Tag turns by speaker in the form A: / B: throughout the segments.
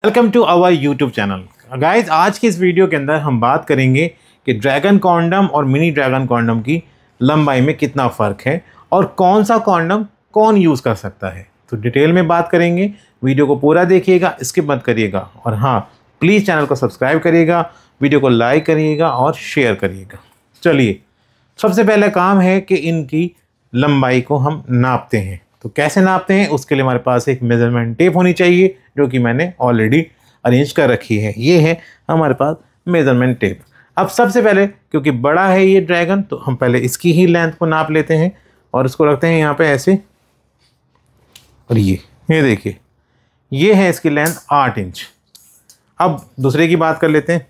A: Welcome to our YouTube channel guys. आज की इस वीडियो के अंदर हम बात करेंगे कि ड्रैगन कॉन्डम और मिनी ड्रैगन कॉन्डम की लंबाई में कितना फ़र्क है और कौन सा कॉन्डम कौन यूज़ कर सकता है। तो डिटेल में बात करेंगे, वीडियो को पूरा देखिएगा, स्किप मत करिएगा और हाँ प्लीज़ चैनल को सब्सक्राइब करिएगा, वीडियो को लाइक करिएगा और शेयर करिएगा। चलिए, सबसे पहला काम है कि इनकी लंबाई को हम नापते हैं। तो कैसे नापते हैं, उसके लिए हमारे पास एक मेजरमेंट टेप होनी चाहिए जो कि मैंने ऑलरेडी अरेंज कर रखी है। ये है हमारे पास मेजरमेंट टेप। अब सबसे पहले, क्योंकि बड़ा है ये ड्रैगन, तो हम पहले इसकी ही लेंथ को नाप लेते हैं और इसको रखते हैं यहाँ पे ऐसे। और ये देखिए, ये है इसकी लेंथ 8 इंच। अब दूसरे की बात कर लेते हैं।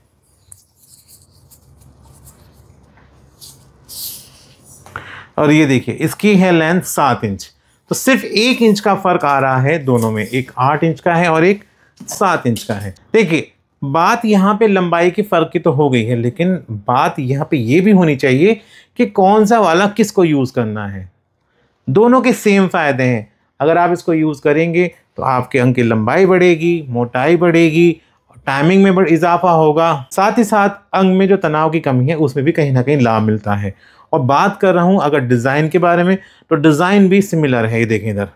A: और ये देखिए, इसकी है लेंथ 7 इंच। तो सिर्फ 1 इंच का फर्क आ रहा है दोनों में, एक 8 इंच का है और एक 7 इंच का है। देखिए, बात यहाँ पे लंबाई के फर्क की तो हो गई है, लेकिन बात यहाँ पे ये भी होनी चाहिए कि कौन सा वाला किसको यूज़ करना है। दोनों के सेम फ़ायदे हैं। अगर आप इसको यूज़ करेंगे तो आपके अंग की लंबाई बढ़ेगी, मोटाई बढ़ेगी, टाइमिंग में इजाफा होगा, साथ ही साथ अंग में जो तनाव की कमी है उसमें भी कहीं ना कहीं लाभ मिलता है। और बात कर रहा हूँ अगर डिज़ाइन के बारे में, तो डिज़ाइन भी सिमिलर है। ये देखें, इधर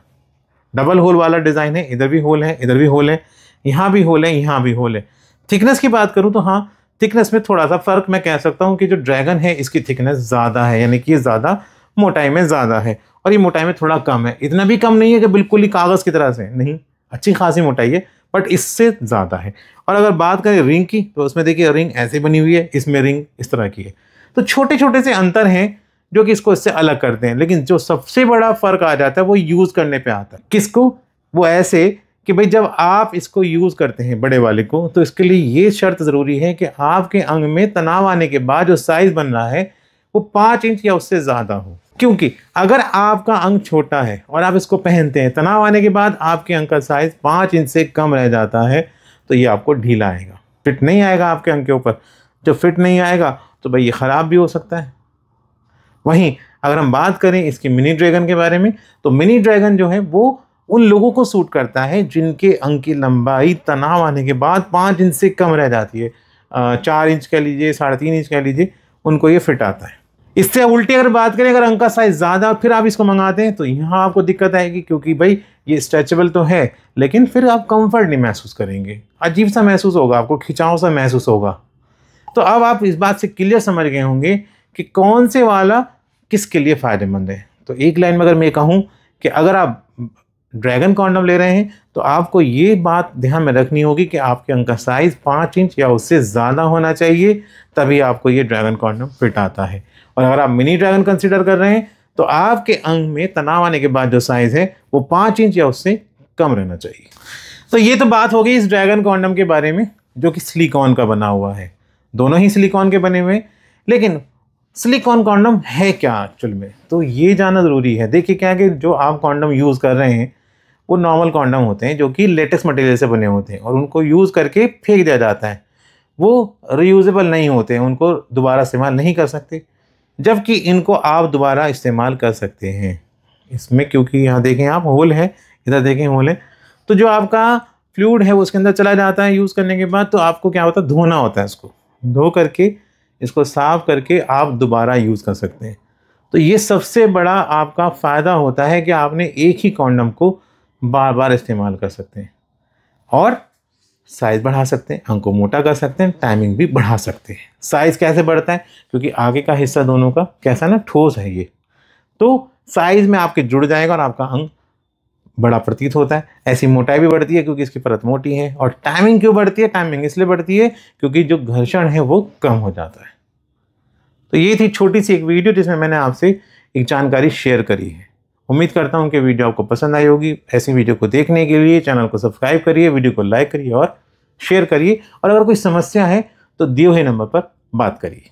A: डबल होल वाला डिज़ाइन है, इधर भी होल है, इधर भी होल है, यहाँ भी होल है, यहाँ भी होल है। थिकनेस की बात करूँ तो हाँ, थिकनेस में थोड़ा सा फ़र्क मैं कह सकता हूँ कि जो ड्रैगन है इसकी थिकनेस ज़्यादा है, यानी कि ये ज़्यादा मोटाई में ज़्यादा है और ये मोटाई में थोड़ा कम है। इतना भी कम नहीं है कि बिल्कुल ही कागज़ की तरह से, नहीं, अच्छी खासी मोटाई है, बट इससे ज़्यादा है। और अगर बात करें रिंग की, तो उसमें देखिए रिंग ऐसे बनी हुई है, इसमें रिंग इस तरह की है। तो छोटे छोटे से अंतर हैं जो कि इसको इससे अलग करते हैं, लेकिन जो सबसे बड़ा फ़र्क आ जाता है वो यूज़ करने पे आता है। किसको? वो ऐसे कि भाई जब आप इसको यूज़ करते हैं बड़े वाले को, तो इसके लिए ये शर्त ज़रूरी है कि आपके अंग में तनाव आने के बाद जो साइज़ बन रहा है वो 5 इंच या उससे ज़्यादा हो। क्योंकि अगर आपका अंग छोटा है और आप इसको पहनते हैं, तनाव आने के बाद आपके अंग का साइज़ 5 इंच से कम रह जाता है, तो ये आपको ढीला आएगा, फिट नहीं आएगा आपके अंग के ऊपर। जब फिट नहीं आएगा तो भाई ये ख़राब भी हो सकता है। वहीं अगर हम बात करें इसके मिनी ड्रैगन के बारे में, तो मिनी ड्रैगन जो है वो उन लोगों को सूट करता है जिनके अंग की लंबाई तनाव आने के बाद 5 इंच से कम रह जाती है। 4 इंच कह लीजिए, 3.5 इंच कह लीजिए, उनको ये फिट आता है। इससे उल्टी अगर बात करें, अगर अंग का साइज ज़्यादा फिर आप इसको मंगाते हैं, तो यहाँ आपको दिक्कत आएगी, क्योंकि भाई ये स्ट्रेचेबल तो है लेकिन फिर आप कंफर्ट नहीं महसूस करेंगे, अजीब सा महसूस होगा, आपको खिंचाव सा महसूस होगा। तो अब आप इस बात से क्लियर समझ गए होंगे कि कौन से वाला किसके लिए फ़ायदेमंद है। तो एक लाइन में अगर मैं कहूँ कि अगर आप ड्रैगन कॉन्डम ले रहे हैं तो आपको ये बात ध्यान में रखनी होगी कि आपके अंग का साइज़ 5 इंच या उससे ज़्यादा होना चाहिए, तभी आपको ये ड्रैगन कॉन्डम फिट आता है। और अगर आप मिनी ड्रैगन कंसीडर कर रहे हैं तो आपके अंग में तनाव आने के बाद जो साइज़ है वो 5 इंच या उससे कम रहना चाहिए। तो ये तो बात हो गई इस ड्रैगन कॉन्डम के बारे में, जो कि सिलिकॉन का बना हुआ है। दोनों ही सिलिकॉन के बने हुए हैं, लेकिन सिलिकॉन कॉन्डम है क्या एक्चुअल में, तो ये जानना ज़रूरी है। देखिए क्या है कि जो आप कॉन्डम यूज़ कर रहे हैं वो नॉर्मल कॉन्डम होते हैं जो कि लेटेक्स मटेरियल से बने होते हैं और उनको यूज़ करके फेंक दिया जाता है। वो रीयूजेबल नहीं होते हैं, उनको दोबारा इस्तेमाल नहीं कर सकते, जबकि इनको आप दोबारा इस्तेमाल कर सकते हैं इसमें, क्योंकि यहाँ देखें आप होल है, इधर देखें होल है। तो जो आपका फ्लूइड है वो उसके अंदर चला जाता है यूज़ करने के बाद, तो आपको क्या होता है, धोना होता है। इसको धो करके, इसको साफ़ करके आप दोबारा यूज़ कर सकते हैं। तो ये सबसे बड़ा आपका फ़ायदा होता है कि आपने एक ही कॉन्डम को बार बार इस्तेमाल कर सकते हैं और साइज़ बढ़ा सकते हैं, अंग को मोटा कर सकते हैं, टाइमिंग भी बढ़ा सकते हैं। साइज़ कैसे बढ़ता है, क्योंकि आगे का हिस्सा दोनों का कैसा ना, ठोस है ये, तो साइज़ में आपके जुड़ जाएगा और आपका अंग बड़ा प्रतीत होता है। ऐसी मोटाई भी बढ़ती है क्योंकि इसकी परत मोटी है। और टाइमिंग क्यों बढ़ती है? टाइमिंग इसलिए बढ़ती है क्योंकि जो घर्षण है वो कम हो जाता है। तो ये थी छोटी सी एक वीडियो जिसमें मैंने आपसे एक जानकारी शेयर करी है। उम्मीद करता हूँ कि वीडियो आपको पसंद आई होगी। ऐसी वीडियो को देखने के लिए चैनल को सब्सक्राइब करिए, वीडियो को लाइक करिए और शेयर करिए। और अगर कोई समस्या है तो दिए हुए नंबर पर बात करिए।